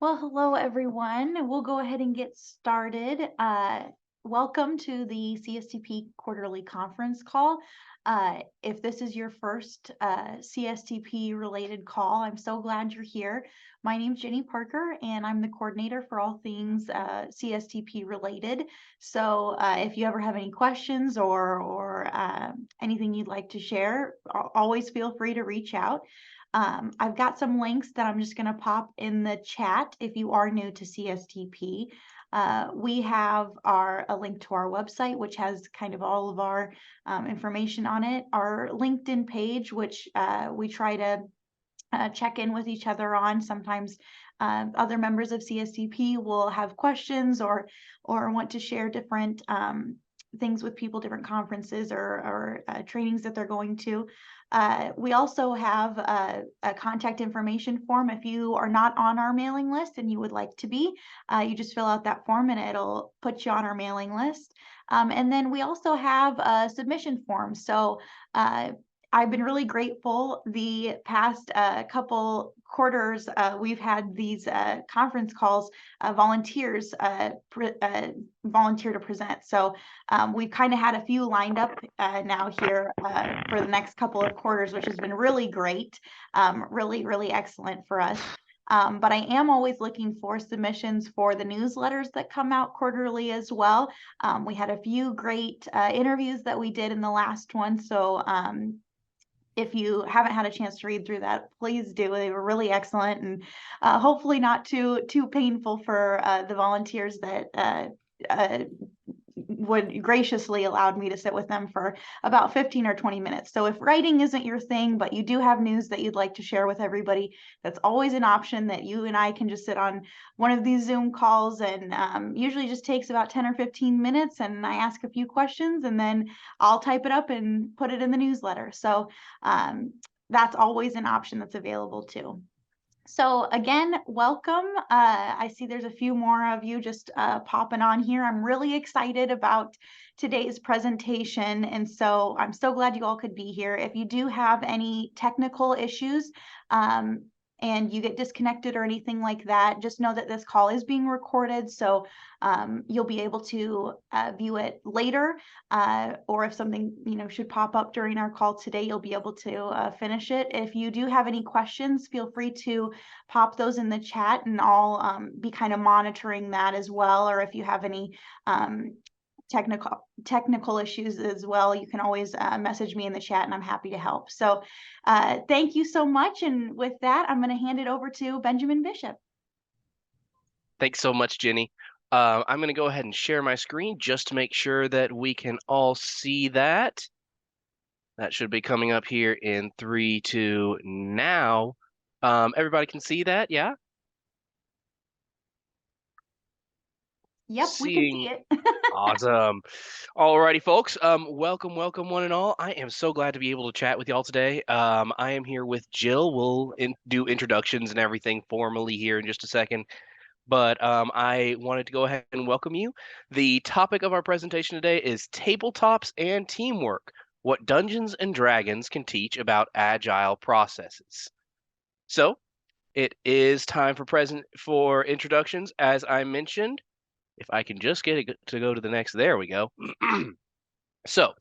Well, hello everyone. We'll go ahead and get started. Welcome to the CSTP quarterly conference call. If this is your first CSTP related call, I'm so glad you're here. My name's Jenny Parker, and I'm the coordinator for all things CSTP related. So if you ever have any questions or anything you'd like to share, always feel free to reach out. I've got some links that I'm just going to pop in the chat if you are new to CSTP. We have a link to our website, which has kind of all of our information on it. Our LinkedIn page, which we try to check in with each other on. Sometimes other members of CSTP will have questions or want to share different things with people, different conferences or trainings that they're going to. We also have a contact information form. If you are not on our mailing list and you would like to be, you just fill out that form and it'll put you on our mailing list. And then we also have a submission form. So I've been really grateful the past couple quarters. We've had these conference calls, volunteers volunteer to present. So we've kind of had a few lined up now here for the next couple of quarters, which has been really great, really excellent for us. But I am always looking for submissions for the newsletters that come out quarterly as well. We had a few great interviews that we did in the last one. So if you haven't had a chance to read through that, please do. They were really excellent and hopefully not too painful for the volunteers that would graciously allowed me to sit with them for about 15 or 20 minutes. So if writing isn't your thing, but you do have news that you'd like to share with everybody, that's always an option that you and I can just sit on one of these Zoom calls, and usually just takes about 10 or 15 minutes, and I ask a few questions and then I'll type it up and put it in the newsletter. So that's always an option that's available too. So again, welcome. I see there's a few more of you just popping on here. I'm really excited about today's presentation, and so I'm so glad you all could be here. If you do have any technical issues and you get disconnected or anything like that, just know that this call is being recorded, so you'll be able to view it later, or if something should pop up during our call today, you'll be able to finish it. If you do have any questions, feel free to pop those in the chat, and I'll be kind of monitoring that as well. Or if you have any technical issues as well, you can always message me in the chat and I'm happy to help. So thank you so much. And with that, I'm going to hand it over to Benjamin Bishop. Thanks so much, Jenny. I'm going to go ahead and share my screen just to make sure that we can all see that. That should be coming up here in 3, 2, now. Everybody can see that, yeah? Yep, we can see it. Awesome. Alrighty, folks. Welcome one and all. I am so glad to be able to chat with y'all today. I am here with Jill. We'll do introductions and everything formally here in just a second. But I wanted to go ahead and welcome you. The topic of our presentation today is tabletops and teamwork, what Dungeons and Dragons can teach about agile processes. So it is time for introductions, as I mentioned. If I can just get it to go to the next, there we go. So,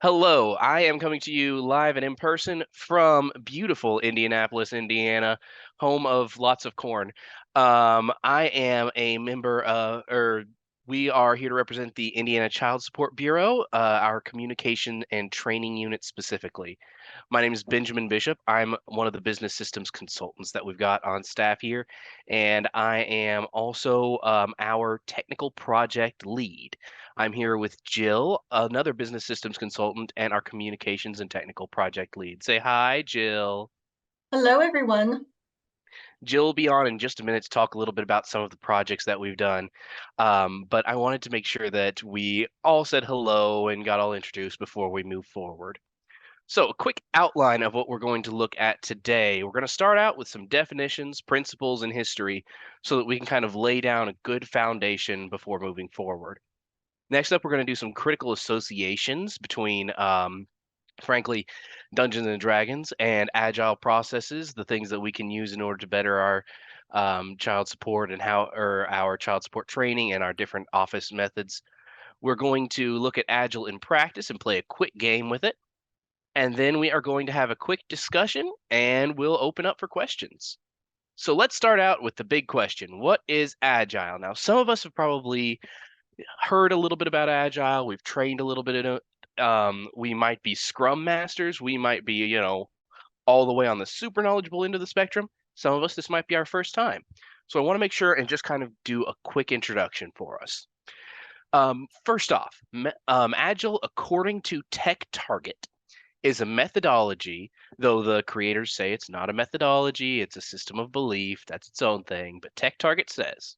hello, I am coming to you live and in person from beautiful Indianapolis, Indiana, home of lots of corn. I am a member we are here to represent the Indiana Child Support Bureau, our communication and training unit specifically. My name is Benjamin Bishop. I'm one of the business systems consultants that we've got on staff here, and I am also our technical project lead. I'm here with Jill, another business systems consultant, and our communications and technical project lead. Say hi, Jill. Hello, everyone. Jill will be on in just a minute to talk a little bit about some of the projects that we've done. But I wanted to make sure that we all said hello and got all introduced before we move forward. So a quick outline of what we're going to look at today. We're going to start out with some definitions, principles, and history so that we can kind of lay down a good foundation before moving forward. Next up, we're going to do some critical associations between, frankly, Dungeons and Dragons and agile processes, the things that we can use in order to better child support and our child support training and our different office methods. We're going to look at Agile in practice and play a quick game with it. And then we are going to have a quick discussion and we'll open up for questions. So let's start out with the big question. What is Agile? Now, some of us have probably heard a little bit about Agile. We've trained a little bit in it. We might be Scrum masters. We might be, all the way on the super knowledgeable end of the spectrum. Some of us, this might be our first time. So I want to make sure and just kind of do a quick introduction for us. First off, Agile, according to TechTarget, is a methodology, though the creators say it's not a methodology, it's a system of belief, that's its own thing, but TechTarget says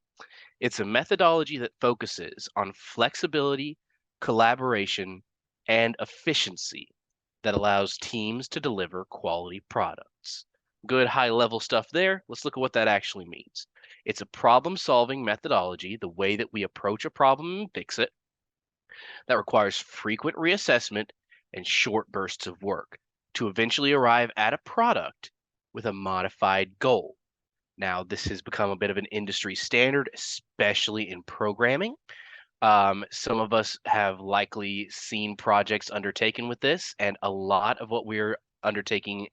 it's a methodology that focuses on flexibility, collaboration, and efficiency that allows teams to deliver quality products. Good high level stuff there. Let's look at what that actually means. It's a problem solving methodology, the way that we approach a problem and fix it, that requires frequent reassessment and short bursts of work to eventually arrive at a product with a modified goal. Now, this has become a bit of an industry standard, especially in programming. Some of us have likely seen projects undertaken with this, and a lot of what we're undertaking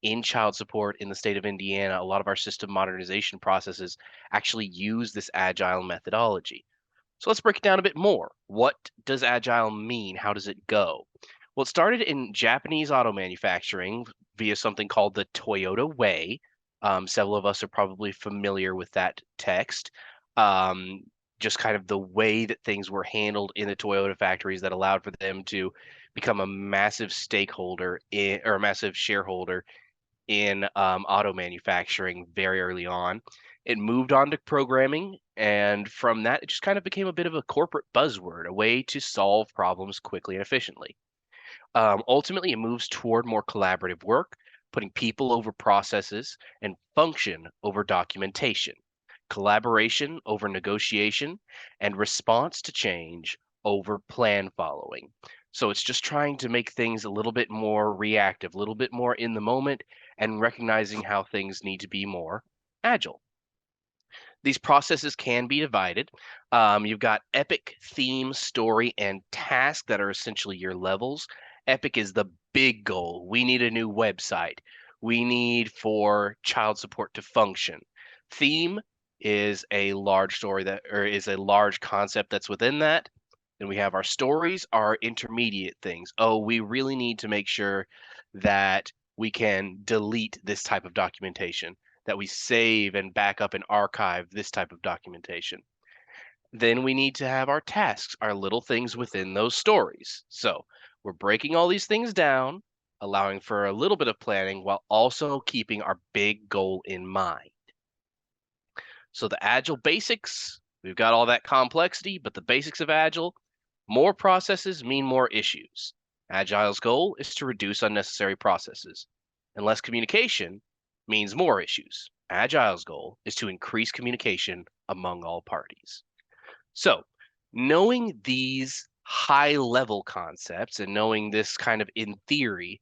in child support in the state of Indiana, a lot of our system modernization processes actually use this agile methodology. So let's break it down a bit more. What does agile mean? How does it go? Well, it started in Japanese auto manufacturing via something called the Toyota Way. Several of us are probably familiar with that text. Just kind of the way that things were handled in the Toyota factories that allowed for them to become a massive stakeholder or a massive shareholder in auto manufacturing very early on. It moved on to programming, and from that, it just kind of became a bit of a corporate buzzword, a way to solve problems quickly and efficiently. Ultimately, it moves toward more collaborative work, putting people over processes and function over documentation, collaboration over negotiation, and response to change over plan following. So it's just trying to make things a little bit more reactive, a little bit more in the moment, and recognizing how things need to be more agile. These processes can be divided. You've got epic, theme, story, and task that are essentially your levels. Epic is the big goal. We need a new website. We need for child support to function. Theme is a large story or is a large concept that's within that. Then we have our stories, our intermediate things. Oh, we really need to make sure that we can delete this type of documentation, that we save and back up and archive this type of documentation. Then we need to have our tasks, our little things within those stories. So we're breaking all these things down, allowing for a little bit of planning while also keeping our big goal in mind. So the Agile basics, we've got all that complexity, but the basics of Agile, more processes mean more issues. Agile's goal is to reduce unnecessary processes, and less communication means more issues. Agile's goal is to increase communication among all parties. So, knowing these high level concepts and knowing this kind of in theory,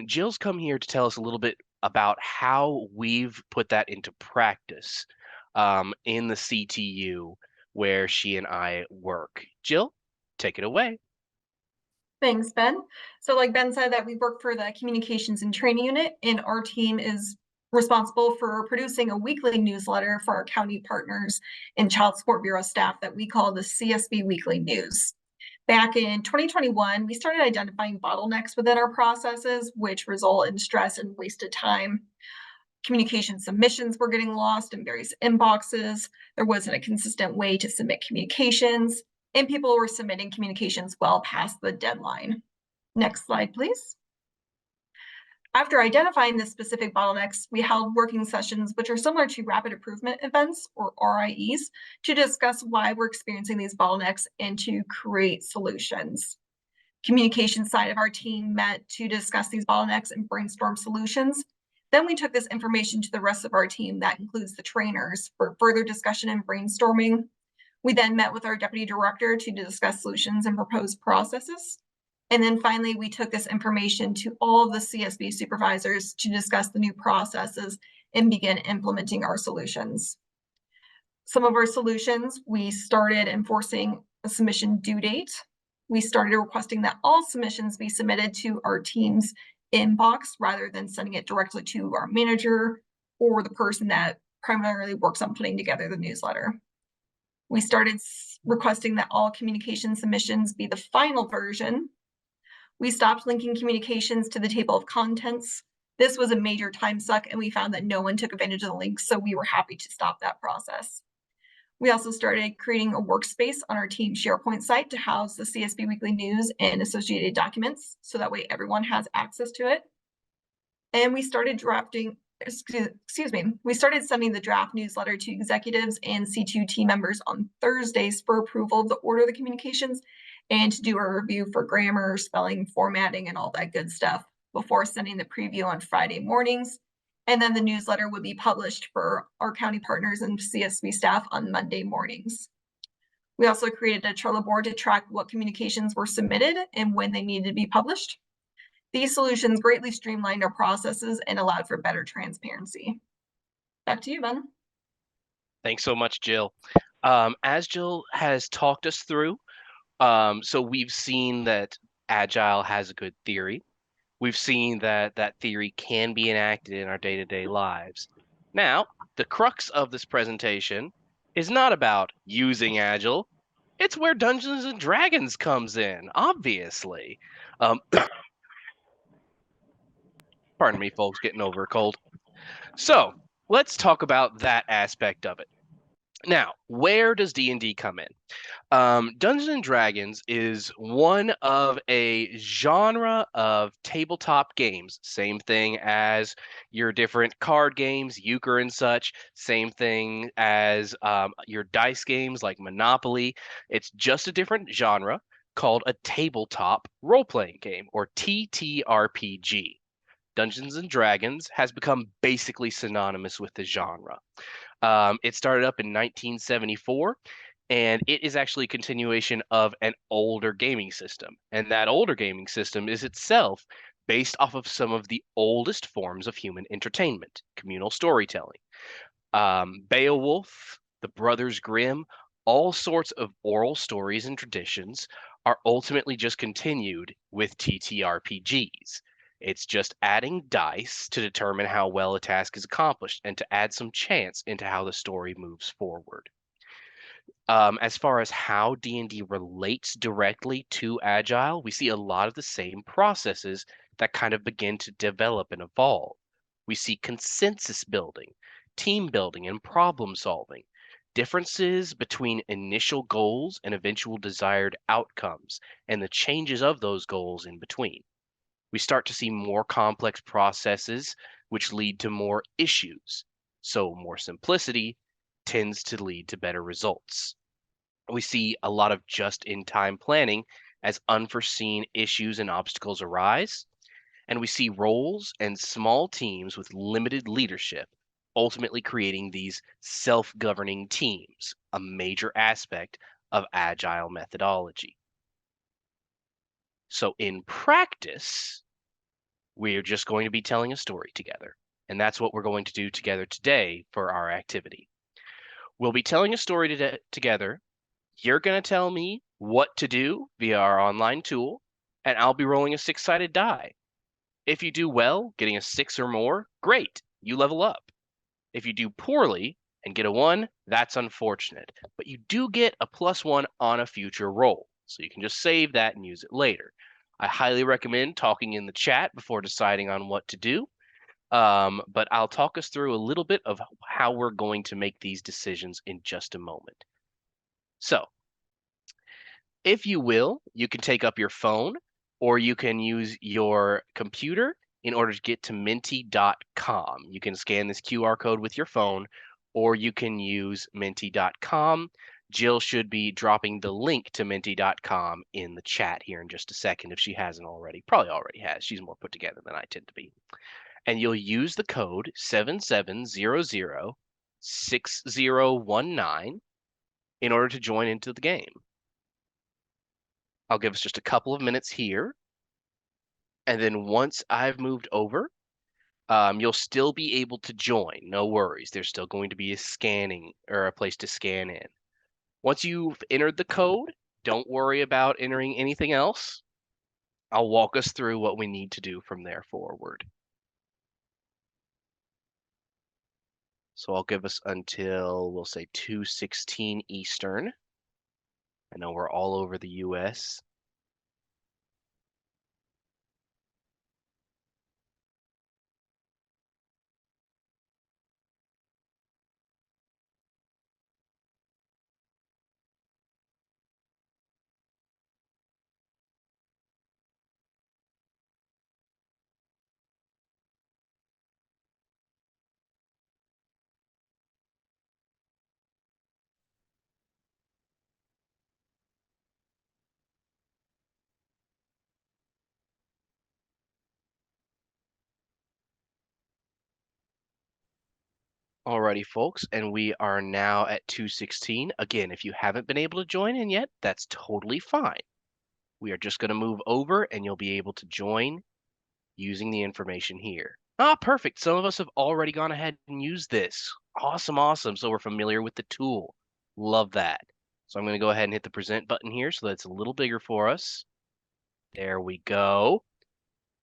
Jill's come here to tell us a little bit about how we've put that into practice in the CTU where she and I work. Jill, take it away. Thanks, Ben. So like Ben said, that we work for the communications and training unit, and our team is responsible for producing a weekly newsletter for our county partners and Child Support Bureau staff that we call the CSB Weekly News. Back in 2021, we started identifying bottlenecks within our processes, which result in stress and wasted time. Communication submissions were getting lost in various inboxes. There wasn't a consistent way to submit communications, and people were submitting communications well past the deadline. Next slide, please. After identifying the specific bottlenecks, we held working sessions, which are similar to rapid improvement events or RIEs, to discuss why we're experiencing these bottlenecks and to create solutions. Communication side of our team met to discuss these bottlenecks and brainstorm solutions. Then we took this information to the rest of our team, that includes the trainers, for further discussion and brainstorming. We then met with our deputy director to discuss solutions and propose processes. And then finally, we took this information to all of the CSB supervisors to discuss the new processes and begin implementing our solutions. Some of our solutions, we started enforcing a submission due date. We started requesting that all submissions be submitted to our team's inbox rather than sending it directly to our manager or the person that primarily works on putting together the newsletter. We started requesting that all communication submissions be the final version. We stopped linking communications to the table of contents. This was a major time suck, and we found that no one took advantage of the links, so we were happy to stop that process. We also started creating a workspace on our team SharePoint site to house the CSB Weekly News and associated documents, so that way everyone has access to it. And we started we started sending the draft newsletter to executives and C2 team members on Thursdays for approval of the order of the communications and to do a review for grammar, spelling, formatting, and all that good stuff before sending the preview on Friday mornings. And then the newsletter would be published for our county partners and CSB staff on Monday mornings. We also created a Trello board to track what communications were submitted and when they needed to be published. These solutions greatly streamlined our processes and allowed for better transparency. Back to you, Ben. Thanks so much, Jill. As Jill has talked us through, so we've seen that Agile has a good theory. We've seen that that theory can be enacted in our day-to-day lives. Now, the crux of this presentation is not about using Agile. It's where Dungeons and Dragons comes in, obviously. Pardon me, folks, getting over a cold. So let's talk about that aspect of it. Now, where does D&D come in? Dungeons and Dragons is one of a genre of tabletop games. Same thing as your different card games, euchre and such. Same thing as your dice games like Monopoly. It's just a different genre called a tabletop role-playing game, or TTRPG. Dungeons and Dragons has become basically synonymous with the genre. It started up in 1974, and it is actually a continuation of an older gaming system. And that older gaming system is itself based off of some of the oldest forms of human entertainment, communal storytelling. Beowulf, the Brothers Grimm, all sorts of oral stories and traditions are ultimately just continued with TTRPGs. It's just adding dice to determine how well a task is accomplished and to add some chance into how the story moves forward. As far as how D&D relates directly to Agile, we see a lot of the same processes that kind of begin to develop and evolve. We see consensus building, team building, and problem solving, differences between initial goals and eventual desired outcomes, and the changes of those goals in between. We start to see more complex processes, which lead to more issues. So more simplicity tends to lead to better results. We see a lot of just-in-time planning as unforeseen issues and obstacles arise. And we see roles and small teams with limited leadership, ultimately creating these self-governing teams, a major aspect of Agile methodology. So in practice, we're just going to be telling a story together. And that's what we're going to do together today for our activity. We'll be telling a story together. You're going to tell me what to do via our online tool, and I'll be rolling a 6-sided die. If you do well, getting a 6 or more, great, you level up. If you do poorly and get a 1, that's unfortunate, but you do get a +1 on a future roll, so you can just save that and use it later. I highly recommend talking in the chat before deciding on what to do, but I'll talk us through a little bit of how we're going to make these decisions in just a moment. So, if you will, you can take up your phone or you can use your computer in order to get to menti.com. You can scan this QR code with your phone, or you can use menti.com. Jill should be dropping the link to menti.com in the chat here in just a second if she hasn't already. Probably already has. She's more put together than I tend to be. And you'll use the code 77006019 in order to join into the game. I'll give us just a couple of minutes here. And then once I've moved over, you'll still be able to join. No worries. There's still going to be a scanning or a place to scan in. Once you've entered the code, don't worry about entering anything else. I'll walk us through what we need to do from there forward. So I'll give us until, we'll say 2:16 Eastern. I know we're all over the US. Alrighty, folks, and we are now at 2:16. Again, if you haven't been able to join in yet, that's totally fine. We are just going to move over and you'll be able to join using the information here. Ah, perfect. Some of us have already gone ahead and used this. Awesome, awesome. So we're familiar with the tool. Love that. So I'm going to go ahead and hit the present button here so that's a little bigger for us. There we go.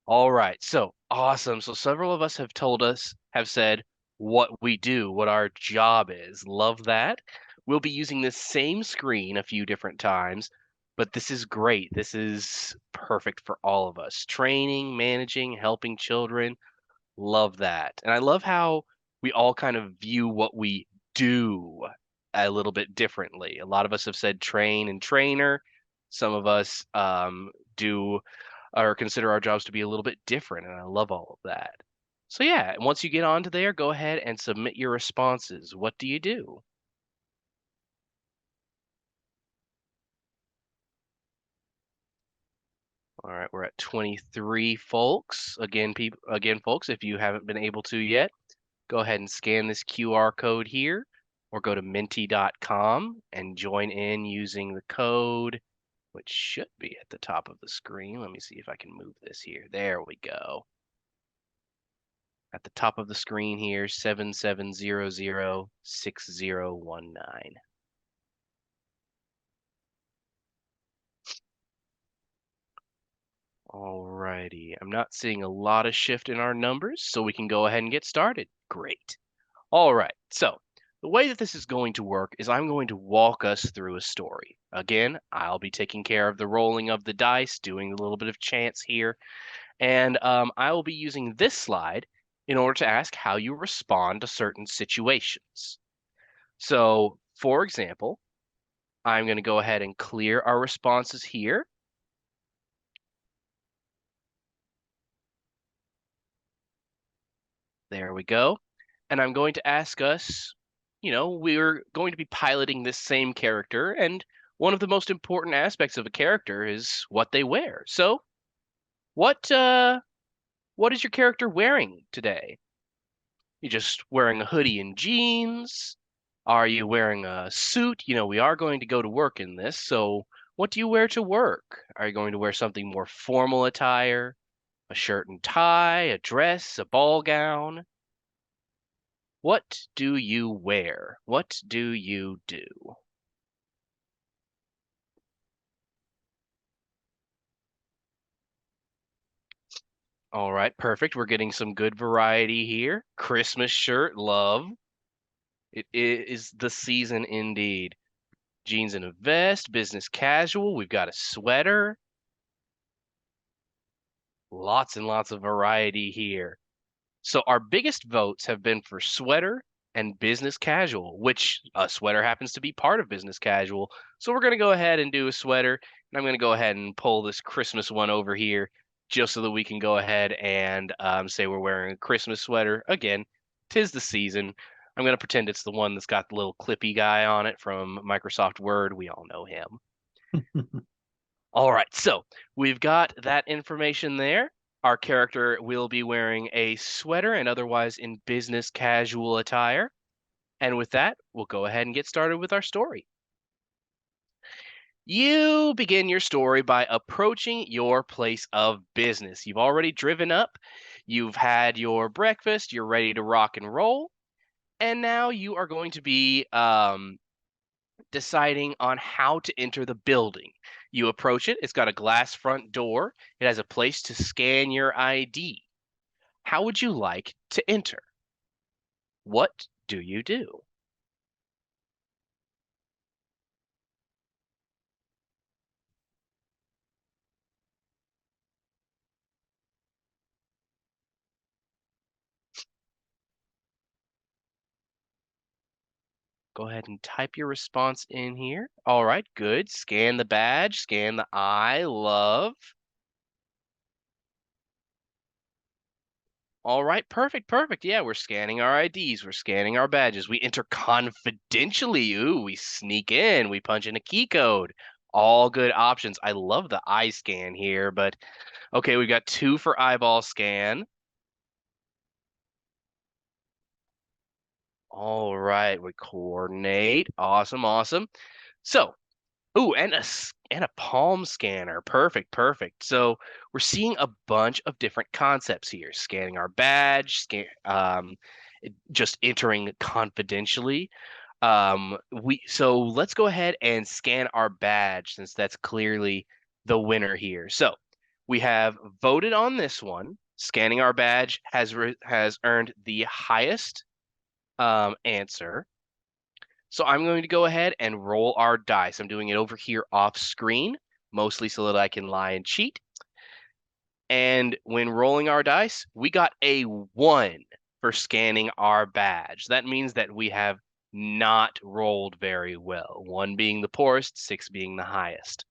All right, so awesome. So several of us have said what we do, what our job is. Love that. We'll be using this same screen a few different times, but this is great. This is perfect for all of us. Training, managing, helping children. Love that. And I love how we all kind of view what we do a little bit differently. A lot of us have said train and trainer. Some of us do or consider our jobs to be a little bit different, and I love all of that. So yeah, once you get onto there, go ahead and submit your responses. What do you do? All right, we're at 23 folks. Again, folks, if you haven't been able to yet, go ahead and scan this QR code here or go to menti.com and join in using the code, which should be at the top of the screen. Let me see if I can move this here. There we go. At the top of the screen here, 77006019. Alrighty, I'm not seeing a lot of shift in our numbers, so we can go ahead and get started. Great. All right, so the way that this is going to work is I'm going to walk us through a story. Again, I'll be taking care of the rolling of the dice, doing a little bit of chance here, and I will be using this slide in order to ask how you respond to certain situations. So, for example, I'm going to go ahead and clear our responses here. There we go. And I'm going to ask us, we're going to be piloting this same character, and one of the most important aspects of a character is what they wear. So, what is your character wearing today? You just wearing a hoodie and jeans? Are you wearing a suit? We are going to go to work in this, so what do you wear to work? Are you going to wear something more formal attire? A shirt and tie, a dress, a ball gown? What do you wear? What do you do? All right, perfect. We're getting some good variety here. Christmas shirt, love. It is the season indeed. Jeans and a vest, business casual. We've got a sweater. Lots and lots of variety here. So our biggest votes have been for sweater and business casual, which a sweater happens to be part of business casual. So we're going to go ahead and do a sweater. And I'm going to go ahead and pull this Christmas one over here just so that we can go ahead and say we're wearing a Christmas sweater. Again, 'tis the season. I'm going to pretend it's the one that's got the little clippy guy on it from Microsoft Word. We all know him. All right, so we've got that information there. Our character will be wearing a sweater and otherwise in business casual attire. And with that, we'll go ahead and get started with our story. You begin your story by approaching your place of business. You've already driven up. You've had your breakfast, you're ready to rock and roll, and now you are going to be deciding on how to enter the building. You approach it, it's got a glass front door, it has a place to scan your ID. How would you like to enter? What do you do? Go ahead and type your response in here. All right, good. Scan the badge, scan the I love. All right, perfect, perfect. Yeah, we're scanning our IDs, we're scanning our badges. We enter confidentially. Ooh, we sneak in, we punch in a key code. All good options. I love the eye scan here, but okay, we've got 2 for eyeball scan. All right, we coordinate. Awesome, awesome. So, ooh, and a palm scanner. Perfect, perfect. So we're seeing a bunch of different concepts here. Scanning our badge, just entering confidentially. So let's go ahead and scan our badge since that's clearly the winner here. So we have voted on this one. Scanning our badge has earned the highest answer. So I'm going to go ahead and roll our dice. I'm doing it over here off screen, mostly so that I can lie and cheat. And when rolling our dice, we got a 1 for scanning our badge. That means that we have not rolled very well, 1 being the poorest, 6 being the highest.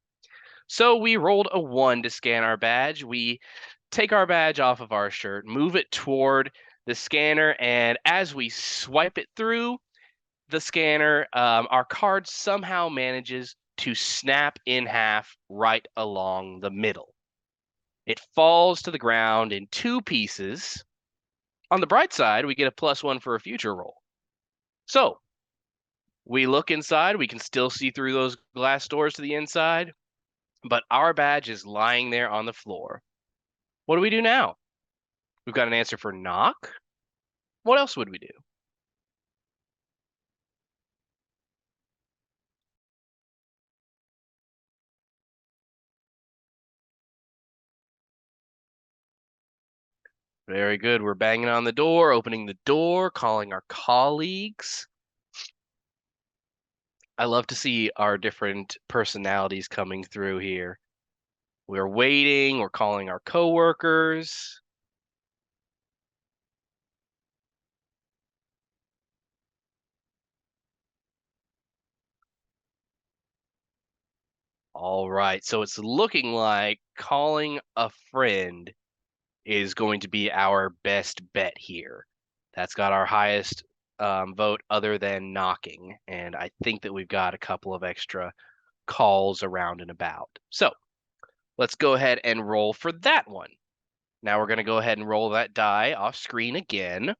So we rolled a 1 to scan our badge. We take our badge off of our shirt, move it toward the scanner, and as we swipe it through the scanner, our card somehow manages to snap in half right along the middle. It falls to the ground in 2 pieces. On the bright side, we get a +1 for a future roll. So we look inside, we can still see through those glass doors to the inside, but our badge is lying there on the floor. What do we do now? We've got an answer for knock. What else would we do? Very good. We're banging on the door, opening the door, calling our colleagues. I love to see our different personalities coming through here. We're waiting, we're calling our coworkers. All right, so it's looking like calling a friend is going to be our best bet here. That's got our highest vote other than knocking, and I think that we've got a couple of extra calls around and about. So let's go ahead and roll for that one. Now we're going to go ahead and roll that die off screen again.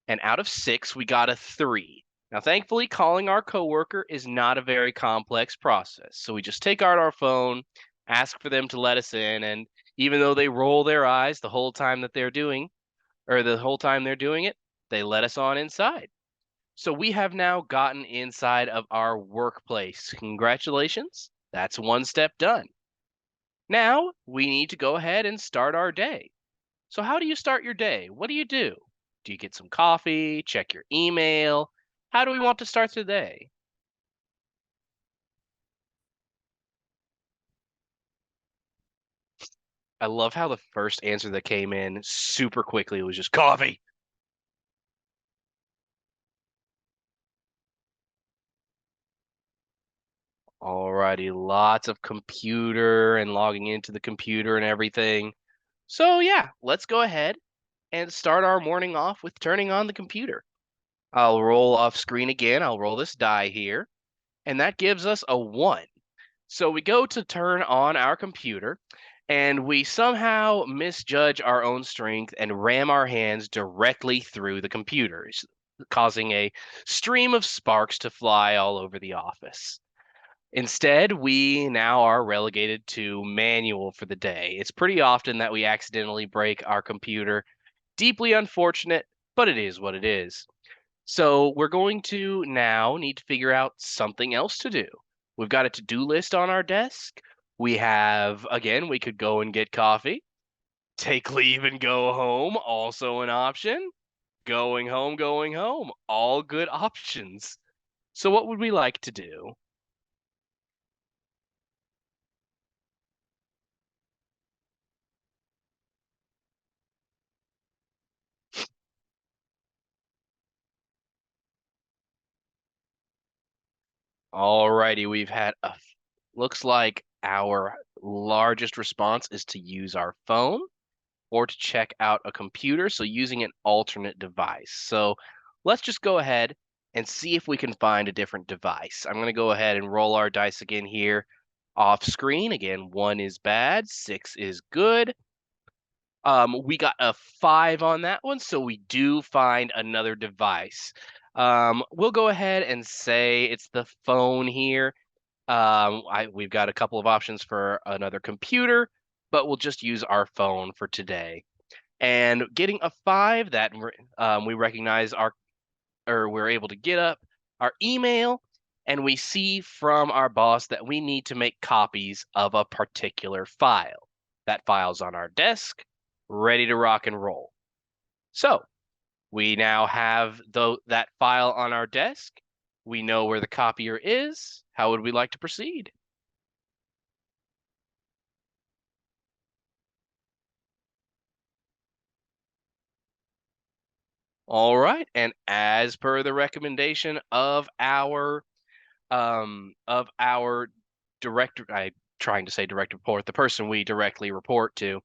And out of 6, we got a 3. Now, thankfully, calling our coworker is not a very complex process. So we just take out our phone, ask for them to let us in, and even though they roll their eyes the whole time that they're doing, or the whole time they're doing it, they let us on inside. So we have now gotten inside of our workplace. Congratulations. That's 1 step done. Now we need to go ahead and start our day. So how do you start your day? What do you do? Do you get some coffee, check your email? How do we want to start the day? I love how the first answer that came in super quickly was just coffee. Alrighty, lots of computer and logging into the computer and everything. So yeah, let's go ahead and start our morning off with turning on the computer. I'll roll off screen again. I'll roll this die here, and that gives us a 1. So we go to turn on our computer, and we somehow misjudge our own strength and ram our hands directly through the computers, causing a stream of sparks to fly all over the office. Instead, we now are relegated to manual for the day. It's pretty often that we accidentally break our computer. Deeply unfortunate, but it is what it is. So we're going to now need to figure out something else to do. We've got a to-do list on our desk. We have, again, we could go and get coffee. Take leave and go home, also an option. Going home, all good options. So what would we like to do? Alrighty, we've had looks like our largest response is to use our phone or to check out a computer, so using an alternate device. So let's just go ahead and see if we can find a different device. I'm going to go ahead and roll our dice again here off screen. Again, 1 is bad, 6 is good. We got a 5 on that one, so we do find another device. We'll go ahead and say it's the phone here. We've got a couple of options for another computer, but we'll just use our phone for today. And getting a 5, that we recognize we're able to get up our email, and we see from our boss that we need to make copies of a particular file. That file's on our desk, ready to rock and roll. So we now have that file on our desk. We know where the copier is. How would we like to proceed? All right, and as per the recommendation of our director, I'm trying to say direct report, the person we directly report to,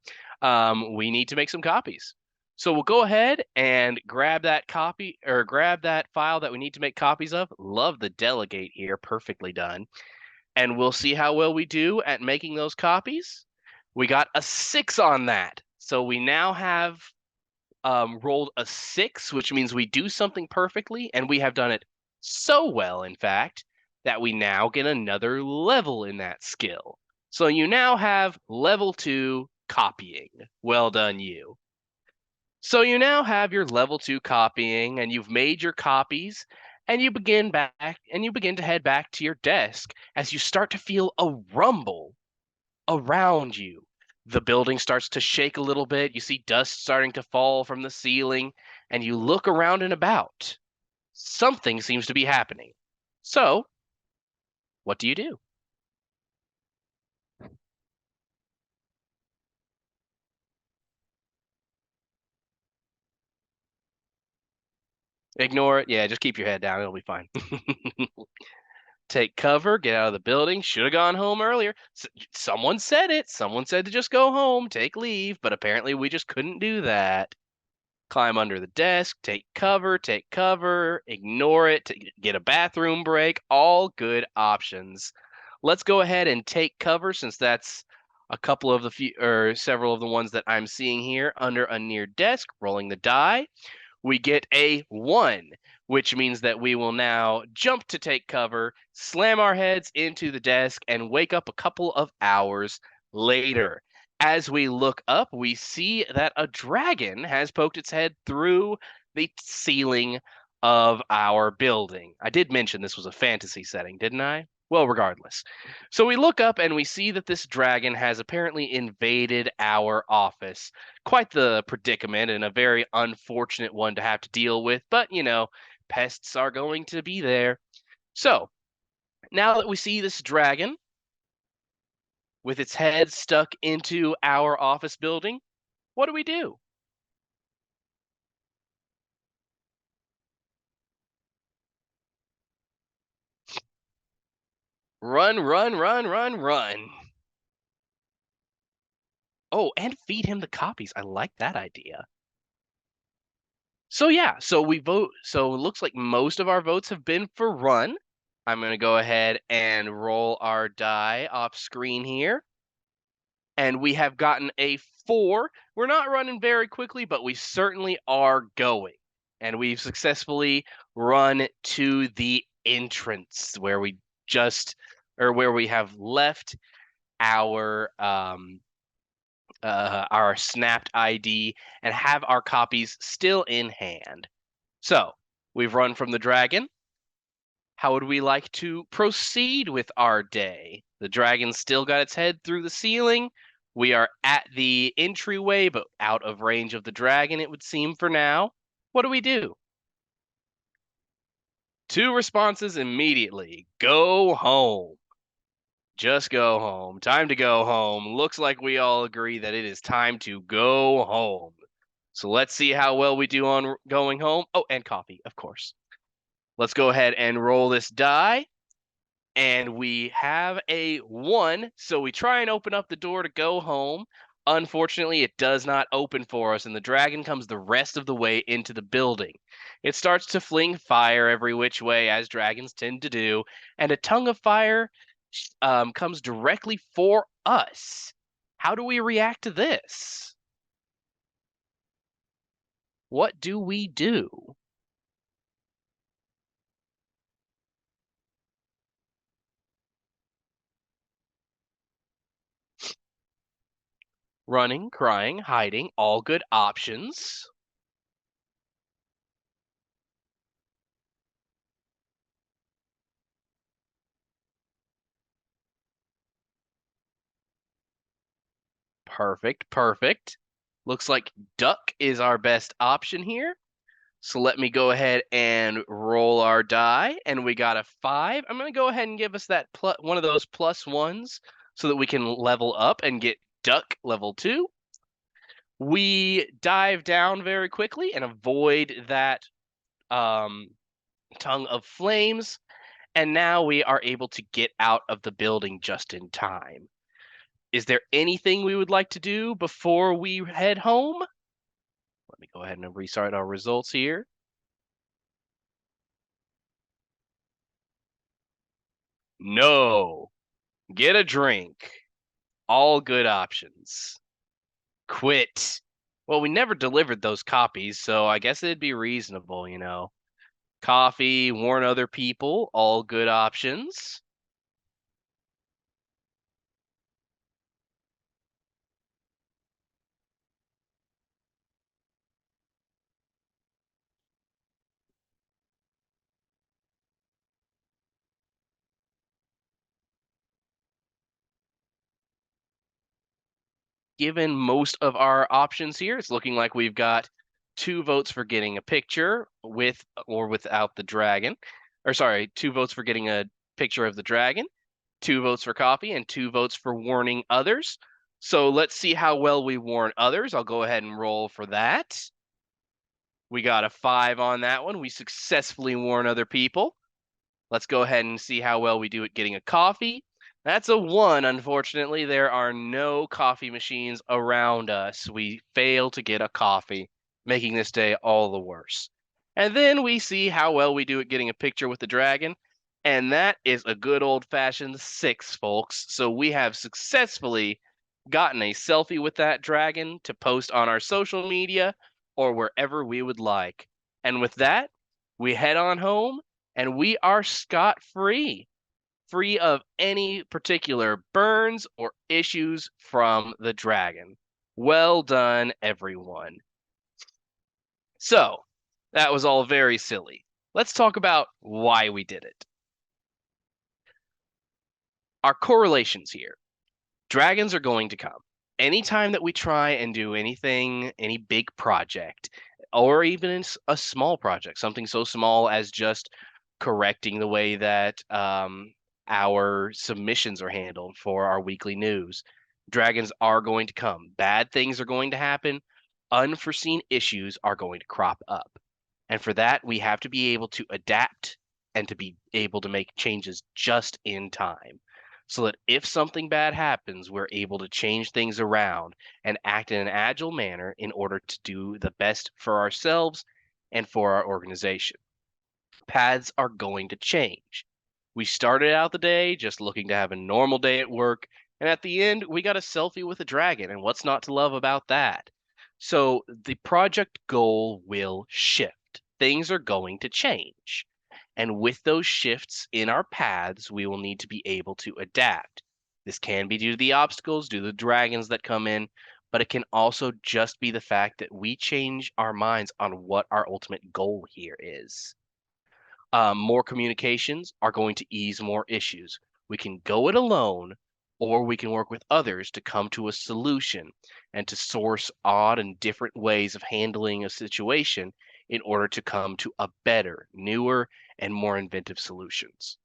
we need to make some copies. So we'll go ahead and grab that copy or grab that file that we need to make copies of. Love the delegate here, perfectly done. And we'll see how well we do at making those copies. We got a 6 on that. So we now have rolled a 6, which means we do something perfectly, and we have done it so well, in fact, that we now get another level in that skill. So you now have level 2 copying. Well done, you. So you now have your level 2 copying, and you've made your copies, and you begin to head back to your desk as you start to feel a rumble around you. The building starts to shake a little bit. You see dust starting to fall from the ceiling, and you look around and about. Something seems to be happening. So, what do you do? Ignore it. Yeah, just keep your head down. It'll be fine. Take cover, get out of the building. Should have gone home earlier. Someone said it. Someone said to just go home, take leave, but apparently we just couldn't do that. Climb under the desk, take cover, ignore it, get a bathroom break, all good options. Let's go ahead and take cover since that's a couple of the few or several of the ones that I'm seeing here under a near desk, rolling the die. We get a 1, which means that we will now jump to take cover, slam our heads into the desk, and wake up a couple of hours later. As we look up, we see that a dragon has poked its head through the ceiling of our building. I did mention this was a fantasy setting, didn't I? Well, regardless. So we look up and we see that this dragon has apparently invaded our office. Quite the predicament and a very unfortunate one to have to deal with, but pests are going to be there. So now that we see this dragon with its head stuck into our office building, what do we do? Run, run, run, run, run. Oh, and feed him the copies. I like that idea. So yeah, so we vote. So it looks like most of our votes have been for run. I'm going to go ahead and roll our die off screen here. And we have gotten a 4. We're not running very quickly, but we certainly are going. And we've successfully run to the entrance where we just or where we have left our snapped ID and have our copies still in hand. So we've run from the dragon. How would we like to proceed with our day? The dragon's still got its head through the ceiling. We are at the entryway, but out of range of the dragon, it would seem for now. What do we do? 2 responses immediately. Go home. Just go home. Time to go home. Looks like we all agree that it is time to go home. So let's see how well we do on going home. Oh, and coffee, of course. Let's go ahead and roll this die. And we have a 1. So we try and open up the door to go home. Unfortunately, it does not open for us, and the dragon comes the rest of the way into the building. It starts to fling fire every which way, as dragons tend to do, and a tongue of fire comes directly for us. How do we react to this? What do we do? Running, crying, hiding, all good options. Perfect, perfect. Looks like duck is our best option here. So let me go ahead and roll our die, and we got a 5. I'm going to go ahead and give us that one of those +1s so that we can level up and get duck level 2. We dive down very quickly and avoid that tongue of flames, and now we are able to get out of the building just in time. Is there anything we would like to do before we head home? Let me go ahead and restart our results here. No. Get a drink. All good options. Quit. Well, we never delivered those copies, so I guess it'd be reasonable, you know. Coffee, warn other people, all good options. Given most of our options here, it's looking like we've got 2 votes for getting a picture with or without the dragon. Or sorry, 2 votes for getting a picture of the dragon, 2 votes for coffee, and 2 votes for warning others. So let's see how well we warn others. I'll go ahead and roll for that. We got a 5 on that one. We successfully warn other people. Let's go ahead and see how well we do at getting a coffee. That's a 1, unfortunately. There are no coffee machines around us. We fail to get a coffee, making this day all the worse. And then we see how well we do at getting a picture with the dragon. And that is a good old-fashioned 6, folks. So we have successfully gotten a selfie with that dragon to post on our social media or wherever we would like. And with that, we head on home and we are scot-free, free of any particular burns or issues from the dragon. Well done, everyone. So, that was all very silly. Let's talk about why we did it. Our correlations here. Dragons are going to come. Anytime that we try and do anything, any big project, or even a small project, something so small as just correcting the way that our submissions are handled for our weekly news, dragons are going to come. Bad things are going to happen. Unforeseen issues are going to crop up. And for that, we have to be able to adapt and to be able to make changes just in time, so that if something bad happens, we're able to change things around and act in an agile manner in order to do the best for ourselves and for our organization. Paths are going to change. We started out the day just looking to have a normal day at work, and at the end, we got a selfie with a dragon, and what's not to love about that? So the project goal will shift. Things are going to change. And with those shifts in our paths, we will need to be able to adapt. This can be due to the obstacles, due to the dragons that come in, but it can also just be the fact that we change our minds on what our ultimate goal here is. More communications are going to ease more issues. We can go it alone, or we can work with others to come to a solution and to source odd and different ways of handling a situation in order to come to a better, newer, and more inventive solutions.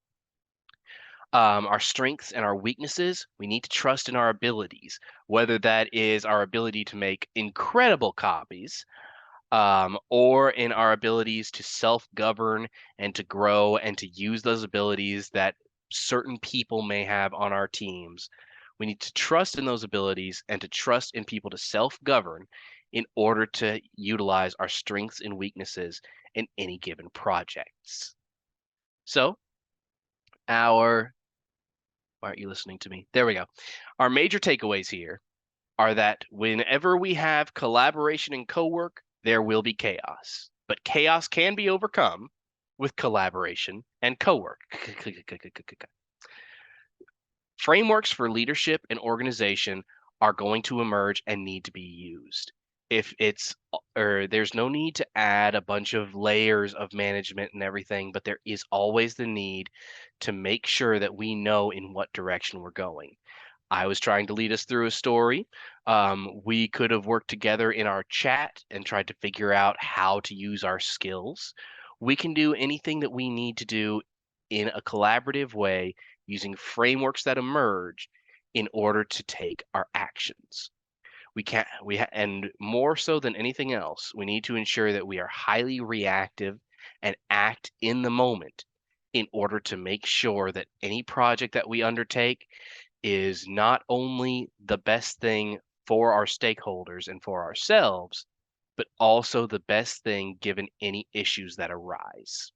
Our strengths and our weaknesses, we need to trust in our abilities, whether that is our ability to make incredible copies, or in our abilities to self-govern and to grow and to use those abilities that certain people may have on our teams. We need to trust in those abilities and to trust in people to self-govern in order to utilize our strengths and weaknesses in any given projects. So, why aren't you listening to me? There we go. Our major takeaways here are that whenever we have collaboration and co-work, there will be chaos. But chaos can be overcome with collaboration and co-work. Frameworks for leadership and organization are going to emerge and need to be used. If it's or there's no need to add a bunch of layers of management and everything, but there is always the need to make sure that we know in what direction we're going. I was trying to lead us through a story. We could have worked together in our chat and tried to figure out how to use our skills. We can do anything that we need to do in a collaborative way using frameworks that emerge in order to take our actions. And more so than anything else, we need to ensure that we are highly reactive and act in the moment in order to make sure that any project that we undertake is not only the best thing for our stakeholders and for ourselves, but also the best thing given any issues that arise.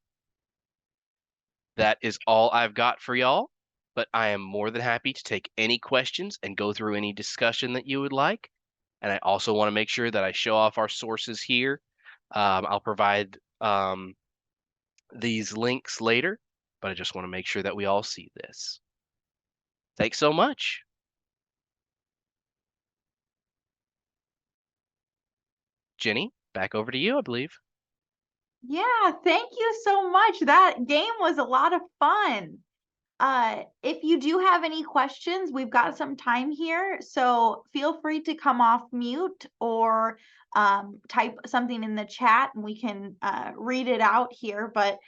That is all I've got for y'all, but I am more than happy to take any questions and go through any discussion that you would like. And I also want to make sure that I show off our sources here. I'll provide these links later, but I just want to make sure that we all see this. Thanks so much. Jenny, back over to you, I believe. Yeah, thank you so much. That game was a lot of fun. If you do have any questions, we've got some time here, so feel free to come off mute or type something in the chat and we can read it out here. But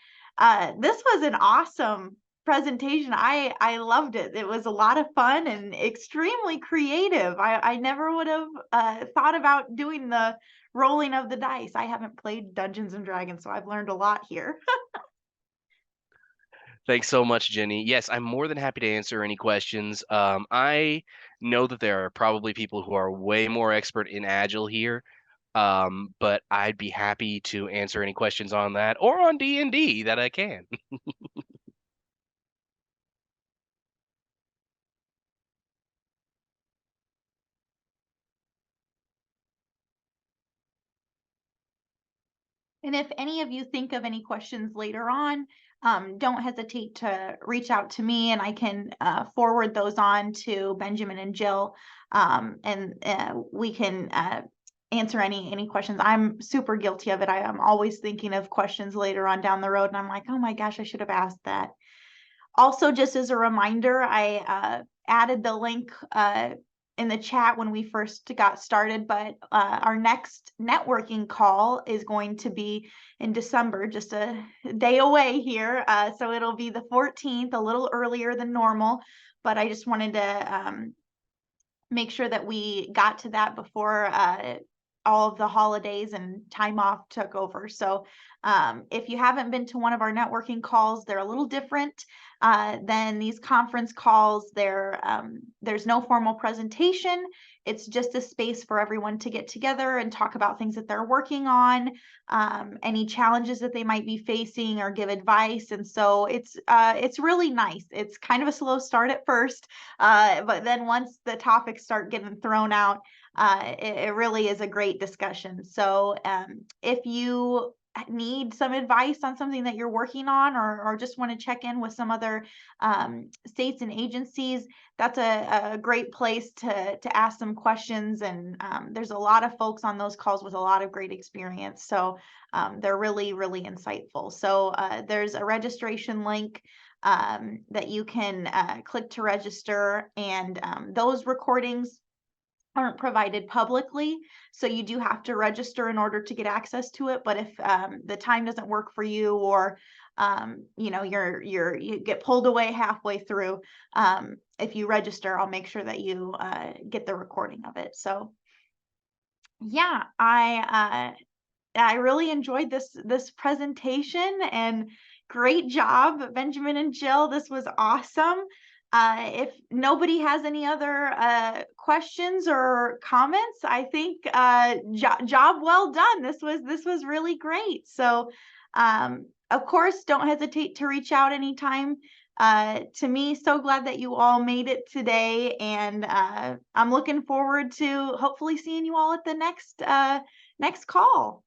this was an awesome presentation. I loved it. It was a lot of fun and extremely creative. I never would have thought about doing the rolling of the dice. I haven't played Dungeons and Dragons, so I've learned a lot here. Thanks so much, Jenny. Yes, I'm more than happy to answer any questions. I know that there are probably people who are way more expert in Agile here, but I'd be happy to answer any questions on that or on D&D that I can. And if any of you think of any questions later on, don't hesitate to reach out to me and I can forward those on to Benjamin and Jill, and we can answer any questions. I'm super guilty of it. I am always thinking of questions later on down the road and I'm like, oh my gosh, I should have asked that. Also, just as a reminder, I added the link in the chat when we first got started, but our next networking call is going to be in December, just a day away here. So it'll be the 14th, a little earlier than normal, but I just wanted to make sure that we got to that before all of the holidays and time off took over. So if you haven't been to one of our networking calls, they're a little different than these conference calls. There's no formal presentation. It's just a space for everyone to get together and talk about things that they're working on, any challenges that they might be facing or give advice. And so it's really nice. It's kind of a slow start at first, but then once the topics start getting thrown out, it really is a great discussion. So if you need some advice on something that you're working on, or just want to check in with some other states and agencies, that's a great place to ask some questions. And there's a lot of folks on those calls with a lot of great experience. So they're really, really insightful. So there's a registration link that you can click to register, and those recordings aren't provided publicly, so you do have to register in order to get access to it. But if the time doesn't work for you, or you know, you get pulled away halfway through, if you register, I'll make sure that you get the recording of it. So yeah, I really enjoyed this presentation, and great job, Benjamin and Jill. This was awesome. If nobody has any other questions or comments, I think job well done. This was really great. So of course, don't hesitate to reach out anytime to me. So glad that you all made it today, and I'm looking forward to hopefully seeing you all at the next call.